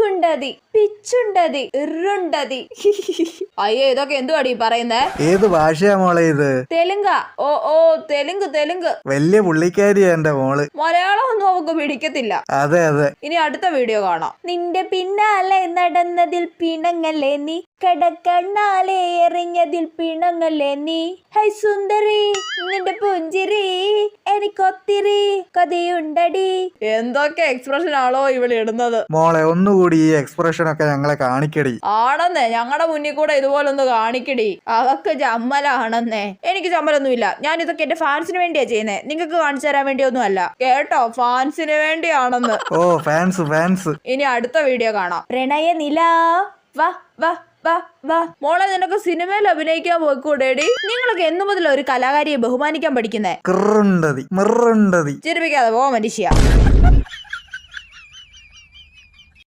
പിക്കുണ്ടതി പിച്ചുണ്ടതി ഇറുണ്ടതി. അയ്യോ ഇതൊക്കെ എന്തുവാടി പറയുന്നേ? ഏത് ഭാഷയാ മോളെ ഇത്? തെലുങ്ക. ഓ ഓ തെലുങ്ക് തെലുങ്ക്. വലിയ പുള്ളിക്കാരിയാ എന്റെ മോള്. മലയാളം ഒന്നും അവക്ക് പിടിക്കത്തില്ല. അതെ അതെ. ഇനി അടുത്ത വീഡിയോ കാണാം. നിന്റെ പിന്നാലെ നടന്നതിൽ പിണങ്ങല്ലേ നീ, കടക്കണ്ണാലെ എറിഞ്ഞതിൽ പിണങ്ങല്ലേ നീ. ഹൈ സുന്ദരി നിന്റെ പുഞ്ചിരി എനിക്കൊത്തിരി കഥയുണ്ടടി. എന്തൊക്കെ എക്സ്പ്രഷൻ ആണോ ഇവള് ഇടുന്നത്? മോളെ ഒന്നുകൂടി ഈ എക്സ്പ്രഷൻ ഒക്കെ ഞങ്ങളെ കാണിക്കടി. ആണെന്നേ, ഞങ്ങളുടെ മുന്നിൽ കൂടെ ഇതുപോലൊന്ന് കാണിക്കടി. അതൊക്കെ ചമ്മലാണെന്നേ. എനിക്ക് ചമ്മലൊന്നുമില്ല. ഞാൻ ഇതൊക്കെ എന്റെ ഫാൻസിന് വേണ്ടിയാ ചെയ്യുന്നേ, നിങ്ങൾക്ക് കാണിച്ചു തരാൻ വേണ്ടിയൊന്നും അല്ല കേട്ടോ. ഫാൻസിന് വേണ്ടിയാണെന്ന്. ഓ ഫാൻസ് ഫാൻസ്. ഇനി അടുത്ത വീഡിയോ കാണാം. പ്രണയ നില വാ വാ വാ വാ. മോളെ നിനക്ക് സിനിമയിൽ അഭിനയിക്കാൻ പോയിക്കൂടേടി? നിങ്ങളൊക്കെ എന്നു മുതൽ ഒരു കലാകാരിയെ ബഹുമാനിക്കാൻ പഠിക്കുന്നേ? കിറുണ്ടതി മിറുണ്ടതി. ചിരിപ്പിക്കാതെ പോ മനുഷ്യ.